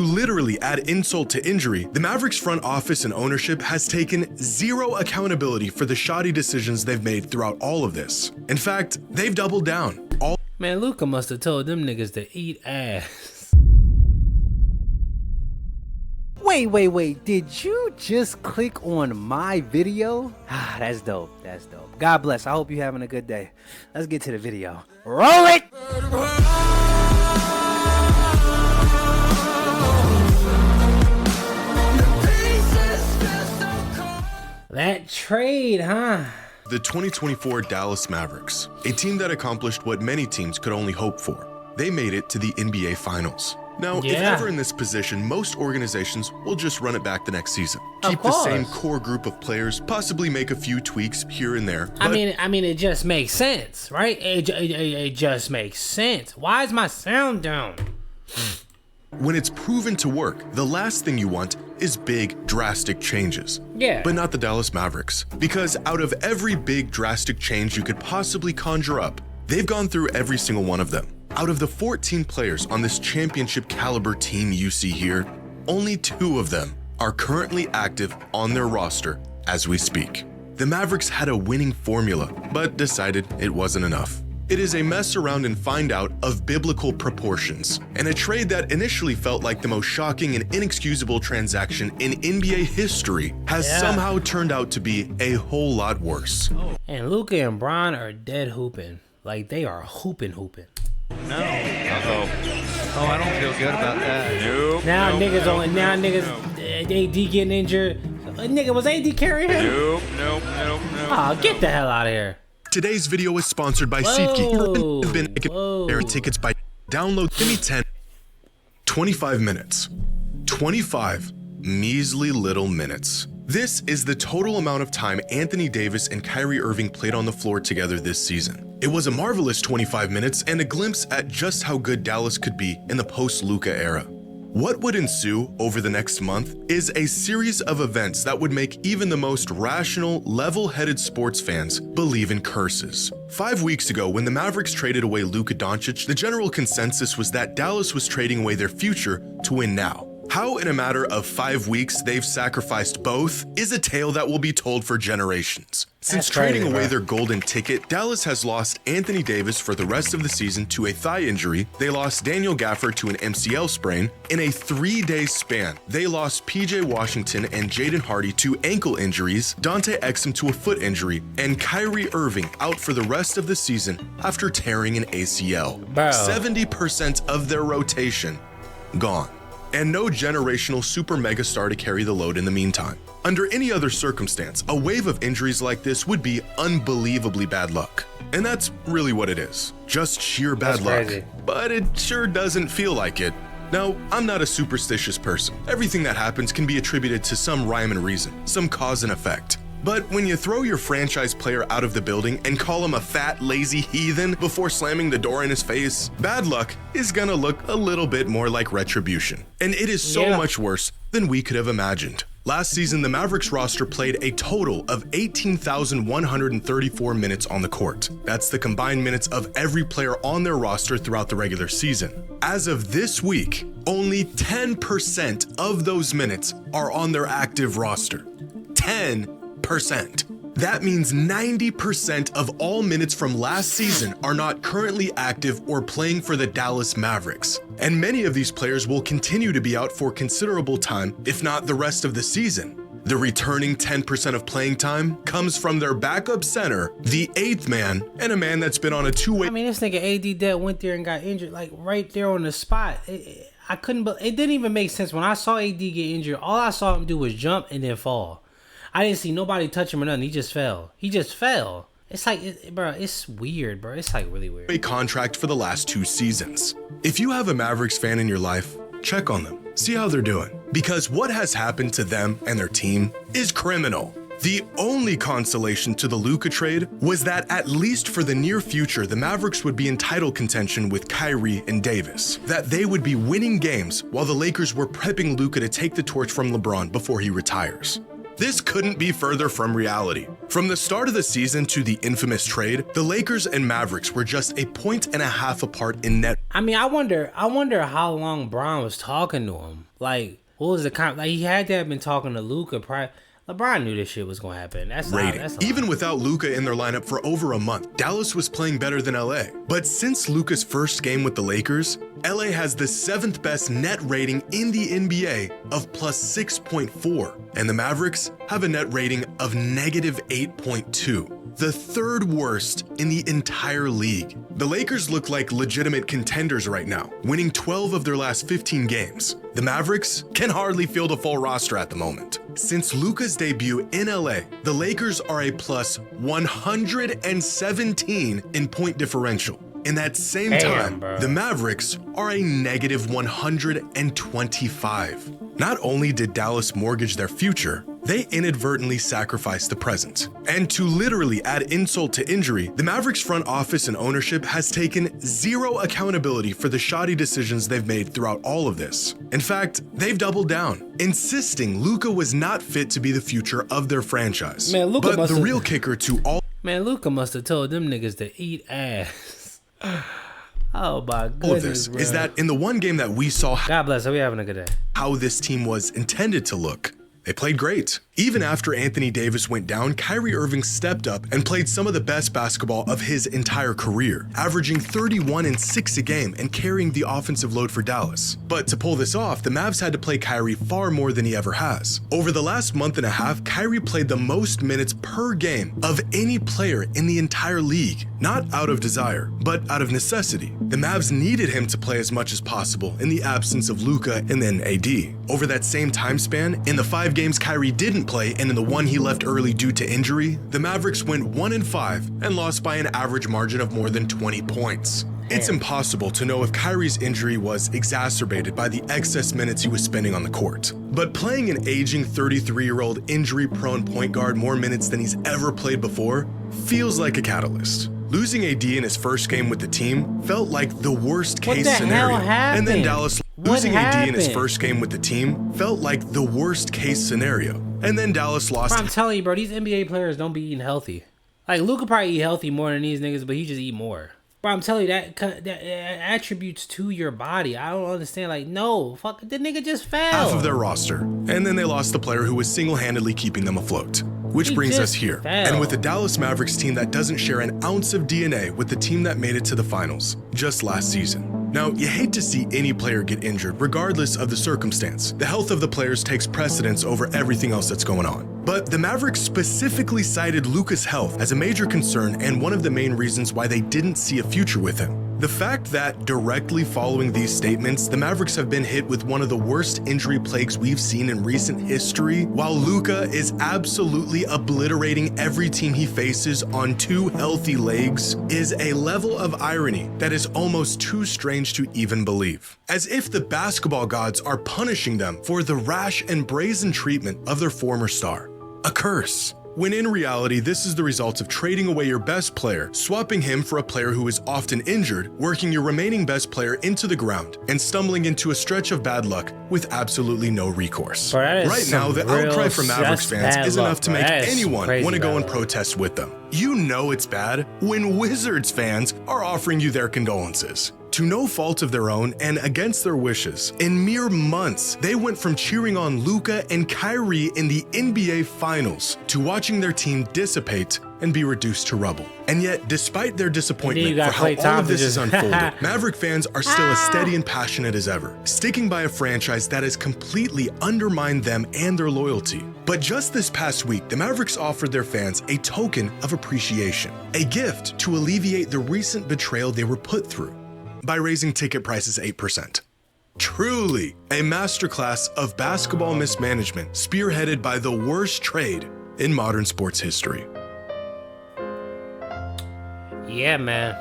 To literally add insult to injury, the Mavericks front office and ownership has taken zero accountability for the shoddy decisions they've made throughout all of this. In fact, they've doubled down. Man, LUKA must have told them niggas to eat ass. Wait, did you just click on my video? Ah, that's dope, God bless, I hope you're having a good day. Let's get to the video. Roll it! That trade, huh? The 2024 Dallas Mavericks, a team that accomplished what many teams could only hope for. They made it to the NBA Finals. Now, if ever in this position, most organizations will just run it back the next season. Keep the same core group of players, possibly make a few tweaks here and there. I mean, it just makes sense, right? It just makes sense. Why is my sound down? When it's proven to work, the last thing you want is big, drastic changes. Yeah. But not the Dallas Mavericks. Because out of every big, drastic change you could possibly conjure up, they've gone through every single one of them. Out of the 14 players on this championship caliber team you see here, only 2 of them are currently active on their roster as we speak. The Mavericks had a winning formula, but decided it wasn't enough. It is a mess around and find out of biblical proportions, and a trade that initially felt like the most shocking and inexcusable transaction in NBA history has somehow turned out to be a whole lot worse. And LUKA and Bron are dead hooping. Like, they are hooping. No. Oh, I don't feel good about that. Nope. Now niggas, AD getting injured. Nigga, was AD carrying him? Nope. Oh, get the hell out of here. Today's video is sponsored by SeatGeek. Have been air tickets by download. Give me 10. 25 minutes. 25 measly little minutes. This is the total amount of time Anthony Davis and Kyrie Irving played on the floor together this season. It was a marvelous 25 minutes and a glimpse at just how good Dallas could be in the post-LUKA era. What would ensue over the next month is a series of events that would make even the most rational, level-headed sports fans believe in curses. 5 weeks ago, when the Mavericks traded away Luka Doncic, the general consensus was that Dallas was trading away their future to win now. How in a matter of 5 weeks they've sacrificed both is a tale that will be told for generations. Since trading away their golden ticket, Dallas has lost Anthony Davis for the rest of the season to a thigh injury. They lost Daniel Gafford to an MCL sprain. In a 3-day span, they lost PJ Washington and Jaden Hardy to ankle injuries, Dante Exum to a foot injury, and Kyrie Irving out for the rest of the season after tearing an ACL. 70% of their rotation gone. And no generational super mega star to carry the load in the meantime. Under any other circumstance, a wave of injuries like this would be unbelievably bad luck. And that's really what it is. Just sheer bad luck. Crazy. But it sure doesn't feel like it. Now, I'm not a superstitious person. Everything that happens can be attributed to some rhyme and reason, some cause and effect. But when you throw your franchise player out of the building and call him a fat, lazy heathen before slamming the door in his face, bad luck is gonna look a little bit more like retribution. And it is so much worse than we could have imagined. Last season, the Mavericks roster played a total of 18,134 minutes on the court. That's the combined minutes of every player on their roster throughout the regular season. As of this week, only 10% of those minutes are on their active roster. 10%. That means 90% of all minutes from last season are not currently active or playing for the Dallas Mavericks. And many of these players will continue to be out for considerable time, if not the rest of the season. The returning 10% of playing time comes from their backup center, the 8th man, and a man that's been on a two-way. I mean, this nigga AD Dead went there and got injured, like right there on the spot. It didn't even make sense. When I saw AD get injured, all I saw him do was jump and then fall. I didn't see nobody touch him or nothing. He just fell. It's like, bro, it's weird, bro. It's like really weird. A contract for the last 2 seasons. If you have a Mavericks fan in your life, check on them. See how they're doing. Because what has happened to them and their team is criminal. The only consolation to the LUKA trade was that at least for the near future, the Mavericks would be in title contention with Kyrie and Davis. That they would be winning games while the Lakers were prepping LUKA to take the torch from LeBron before he retires. This couldn't be further from reality. From the start of the season to the infamous trade, the Lakers and Mavericks were just a point and a half apart in net. I mean, I wonder how long Bron was talking to him. Like, what was the like? He had to have been talking to LUKA prior. LeBron knew this shit was gonna happen. That's Even without LUKA in their lineup for over a month, Dallas was playing better than LA. But since LUKA's first game with the Lakers, LA has the 7th best net rating in the NBA of plus 6.4, and the Mavericks have a net rating of negative 8.2. The 3rd worst in the entire league. The Lakers look like legitimate contenders right now, winning 12 of their last 15 games. The Mavericks can hardly field a full roster at the moment. Since LUKA's debut in LA, the Lakers are a plus 117 in point differential. In that same time, the Mavericks are a negative 125. Not only did Dallas mortgage their future, they inadvertently sacrificed the present. And to literally add insult to injury, the Mavericks front office and ownership has taken zero accountability for the shoddy decisions they've made throughout all of this. In fact, they've doubled down, insisting LUKA was not fit to be the future of their franchise. Man, LUKA but the real kicker to all— LUKA must have told them niggas to eat ass. Oh my goodness, bro. Is that in the one game that we saw— God bless, are we having a good day? —how this team was intended to look, they played great. Even after Anthony Davis went down, Kyrie Irving stepped up and played some of the best basketball of his entire career, averaging 31 and 6 a game and carrying the offensive load for Dallas. But to pull this off, the Mavs had to play Kyrie far more than he ever has. Over the last month and a half, Kyrie played the most minutes per game of any player in the entire league, not out of desire, but out of necessity. The Mavs needed him to play as much as possible in the absence of LUKA and then AD. Over that same time span, in the 5 games Kyrie didn't play and in the one he left early due to injury, the Mavericks went 1-5 and lost by an average margin of more than 20 points. It's impossible to know if Kyrie's injury was exacerbated by the excess minutes he was spending on the court. But playing an aging 33-year-old injury-prone point guard more minutes than he's ever played before feels like a catalyst. Losing AD in his first game with the team felt like the worst case scenario. And then Dallas losing AD in his first game with the team felt like the worst case scenario. And then Dallas lost. Bro, I'm telling you, bro, these NBA players don't be eating healthy. Like, LUKA probably eat healthy more than these niggas, but he just eat more. Bro, I'm telling you, that attributes to your body. I don't understand. Like, no, fuck, the nigga just fell. Half of their roster. And then they lost the player who was single-handedly keeping them afloat. Which brings us here. And with the Dallas Mavericks team that doesn't share an ounce of DNA with the team that made it to the finals just last season. Now, you hate to see any player get injured, regardless of the circumstance. The health of the players takes precedence over everything else that's going on. But the Mavericks specifically cited LUKA's health as a major concern and one of the main reasons why they didn't see a future with him. The fact that directly following these statements, the Mavericks have been hit with one of the worst injury plagues we've seen in recent history, while LUKA is absolutely obliterating every team he faces on 2 healthy legs, is a level of irony that is almost too strange to even believe. As if the basketball gods are punishing them for the rash and brazen treatment of their former star. A curse. When in reality, this is the result of trading away your best player, swapping him for a player who is often injured, working your remaining best player into the ground, and stumbling into a stretch of bad luck with absolutely no recourse. Right now, the outcry from Mavericks fans is enough to make anyone want to go and protest with them. You know it's bad when Wizards fans are offering you their condolences. To no fault of their own and against their wishes, in mere months, they went from cheering on LUKA and Kyrie in the NBA Finals to watching their team dissipate and be reduced to rubble. And yet, despite their disappointment for how all of this is unfolded, Maverick fans are still as steady and passionate as ever, sticking by a franchise that has completely undermined them and their loyalty. But just this past week, the Mavericks offered their fans a token of appreciation, a gift to alleviate the recent betrayal they were put through, by raising ticket prices 8%. Truly a masterclass of basketball mismanagement spearheaded by the worst trade in modern sports history. Yeah, man.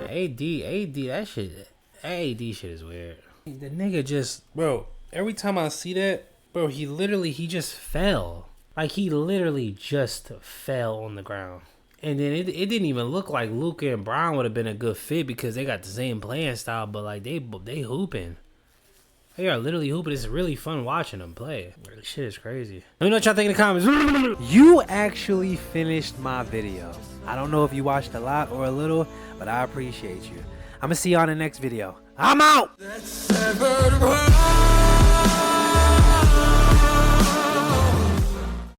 AD, that shit, AD shit is weird. The nigga just, bro, every time I see that, bro, he just fell. Like, he literally just fell on the ground. And then it didn't even look like LUKA and Bron would have been a good fit because they got the same playing style, but like they hooping. They are literally hooping. It's really fun watching them play. This shit is crazy. Let me know what y'all think in the comments. You actually finished my video. I don't know if you watched a lot or a little, but I appreciate you. I'm gonna see you on the next video. I'm out.